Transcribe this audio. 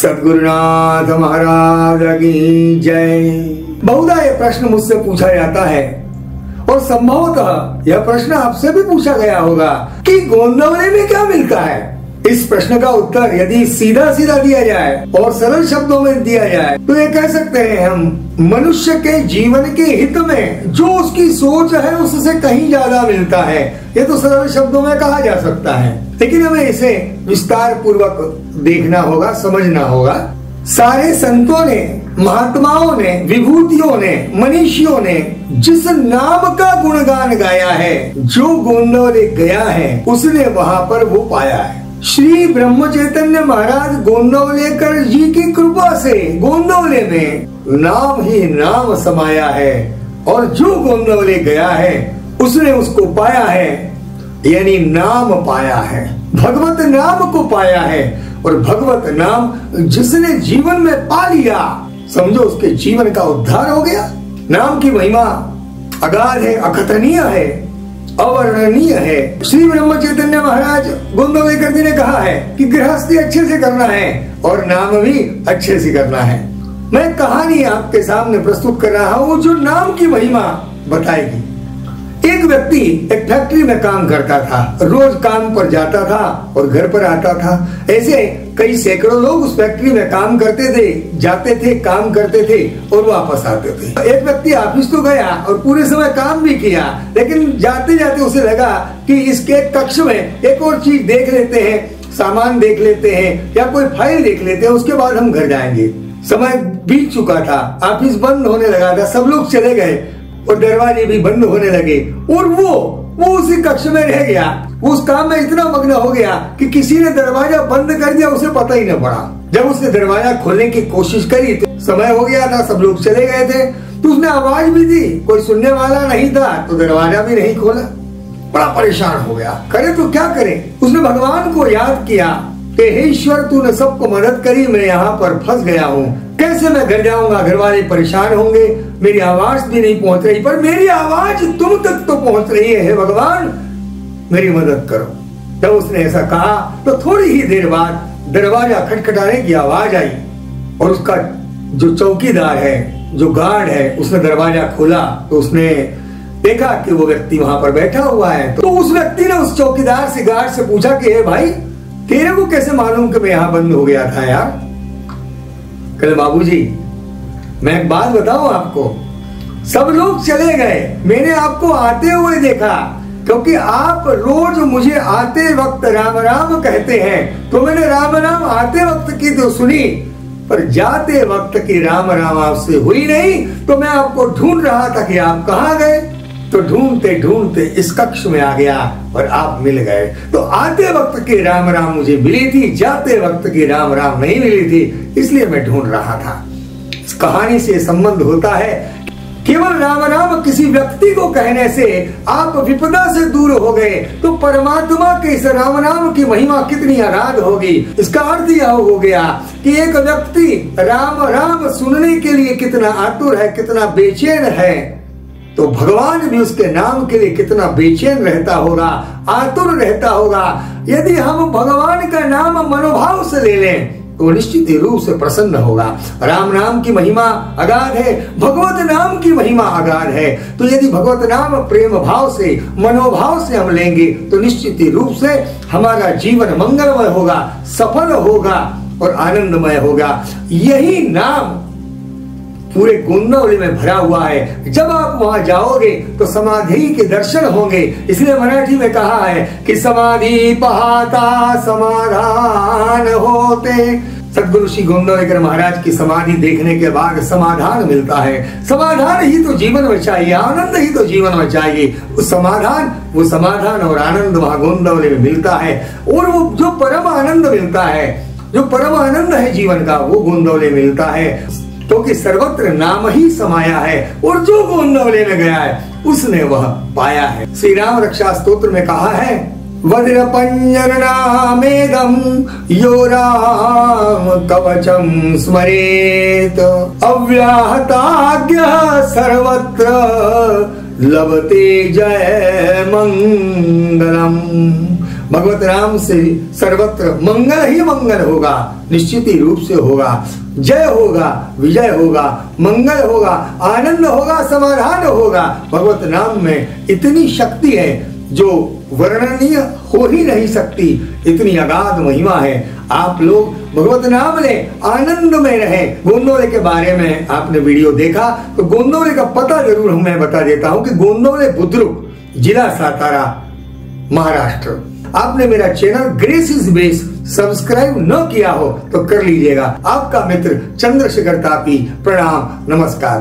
सद्गुरुनाथ महाराज की जय। बहुधा यह प्रश्न मुझसे पूछा जाता है और संभवतः यह प्रश्न आपसे भी पूछा गया होगा कि गोंदवले में क्या मिलता है। इस प्रश्न का उत्तर यदि सीधा सीधा दिया जाए और सरल शब्दों में दिया जाए तो ये कह सकते हैं हम, मनुष्य के जीवन के हित में जो उसकी सोच है उससे कहीं ज्यादा मिलता है। ये तो सरल शब्दों में कहा जा सकता है, लेकिन हमें इसे विस्तार पूर्वक देखना होगा, समझना होगा। सारे संतों ने, महात्माओं ने, विभूतियों ने, मनीषियों ने जिस नाम का गुणगान गाया है, जो गोंदवले गया है, उसने वहाँ पर वो पाया है। श्री ब्रह्म चैतन्य महाराज गोंदवलेकर जी की कृपा से गोंदवले में नाम ही नाम समाया है और जो गोंदवले गया है उसने उसको पाया है, यानी नाम पाया है, भगवत नाम को पाया है। और भगवत नाम जिसने जीवन में पा लिया, समझो उसके जीवन का उद्धार हो गया। नाम की महिमा अगाध है, अकथनीय है, अवर्णनीय है। श्री ब्रह्म चैतन्य महाराज गोंदवलेकर जी ने कहा है कि गृहस्थी अच्छे से करना है और नाम भी अच्छे से करना है। मैं कहानी आपके सामने प्रस्तुत कर रहा हूँ जो नाम की महिमा बताएगी। एक व्यक्ति एक फैक्ट्री में काम करता था, रोज काम पर जाता था और घर पर आता था। ऐसे कई सैकड़ों लोग उस फैक्ट्री में काम करते थे, जाते थे, काम करते थे और वापस आते थे। एक व्यक्ति ऑफिस तो गया और पूरे समय काम भी किया, लेकिन जाते जाते उसे लगा कि इसके कक्ष में एक और चीज देख लेते हैं, सामान देख लेते हैं या कोई फाइल देख लेते हैं, उसके बाद हम घर जाएंगे। समय बीत चुका था, ऑफिस बंद होने लगा था, सब लोग चले गए और दरवाजे भी बंद होने लगे और वो उसी कक्ष में रह गया। उस काम में इतना मग्न हो गया कि किसी ने दरवाजा बंद कर दिया, उसे पता ही न पड़ा। जब उसने दरवाजा खोलने की कोशिश करी तो समय हो गया था, सब लोग चले गए थे। तो उसने आवाज भी दी, कोई सुनने वाला नहीं था, तो दरवाजा भी नहीं खोला। बड़ा परेशान हो गया, करे तो क्या करे। उसने भगवान को याद किया कि हे ईश्वर, तूने सबको मदद करी, मैं यहाँ पर फंस गया हूँ, कैसे मैं घर जाऊंगा, घर वाले परेशान होंगे, मेरी आवाज भी नहीं पहुंच रही, पर मेरी आवाज तुम तक तो पहुंच रही है, हे भगवान मेरी मदद करो। जब उसने ऐसा कहा तो थोड़ी ही देर बाद दरवाजा खटखटाने की आवाज आई और उसका जो चौकीदार है, जो गार्ड है, उसने दरवाजा खोला तो उसने देखा कि वो व्यक्ति वहां पर बैठा हुआ है। तो उस व्यक्ति ने उस चौकीदार से, गार्ड से पूछा कि हे भाई, तेरे को कैसे मालूम कि मैं यहाँ बंद हो गया था यार। कहले बाबूजी, मैं एक बात बताऊं आपको, सब लोग चले गए, मैंने आपको आते हुए देखा, क्योंकि आप रोज मुझे आते वक्त राम राम कहते हैं, तो मैंने राम राम आते वक्त की तो सुनी, पर जाते वक्त की राम राम आपसे हुई नहीं। तो मैं आपको ढूंढ रहा था कि आप कहाँ गए, तो ढूंढते ढूंढते इस कक्ष में आ गया और आप मिल गए। तो आते वक्त की राम राम मुझे मिली थी, जाते वक्त की राम राम नहीं मिली थी, इसलिए मैं ढूंढ रहा था। इस कहानी से संबंध होता है, केवल राम राम किसी व्यक्ति को कहने से आप विपदा से दूर हो गए, तो परमात्मा के इस राम नाम की महिमा कितनी अगाध होगी। इसका अर्थ यह हो गया कि एक व्यक्ति राम राम सुनने के लिए कितना आतुर है, कितना बेचैन है, तो भगवान भी उसके नाम के लिए कितना बेचैन रहता होगा, आतुर रहता होगा। यदि हम भगवान का नाम मनोभाव से ले लें तो निश्चित ही रूप से प्रसन्न होगा। राम नाम की महिमा अगाध है, भगवत नाम की महिमा अगाध है। तो यदि भगवत नाम प्रेम भाव से, मनोभाव से हम लेंगे तो निश्चित ही रूप से हमारा जीवन मंगलमय होगा, सफल होगा और आनंदमय होगा। यही नाम पूरे गोंदवले में भरा हुआ है। जब आप वहां जाओगे तो समाधि के दर्शन होंगे। इसलिए मराठी में कहा है कि समाधि पहाता समाधान होते। सद्गुरु श्री गोंदवलेकर महाराज की समाधि देखने के बाद समाधान मिलता है। समाधान ही तो जीवन में चाहिए, आनंद ही तो जीवन में चाहिए। वो समाधान और आनंद वहां गोंदवले में मिलता है। और वो जो परम आनंद मिलता है, जो परम आनंद है जीवन का, वो गोंदवले मिलता है, क्योंकि सर्वत्र नाम ही समाया है। और जो गोंदवले में गया है उसने वह पाया है। श्री राम रक्षा स्तोत्र में कहा है, वज्र पंजर नामेदम यो राम कवचम स्मरेत अव्याहताज्ञ सर्वत्र लभते जय मंगलम। भगवत राम से सर्वत्र मंगल ही मंगल होगा, निश्चित ही रूप से होगा। जय होगा, विजय होगा, मंगल होगा, आनंद होगा, समाधान होगा। भगवत नाम में इतनी शक्ति है जो वर्णनीय हो ही नहीं सकती, इतनी अगाध महिमा है। आप लोग भगवत नाम ले, आनंद में रहे। गोंदवले के बारे में आपने वीडियो देखा तो गोंदवले का पता जरूर मैं बता देता हूं कि गोंदवले बुद्रुक, जिला सातारा, महाराष्ट्र। आपने मेरा channel grace is base subscribe न किया हो तो कर लीजिएगा। आपका मित्र चंद्रशेखर तापी, प्रणाम, नमस्कार।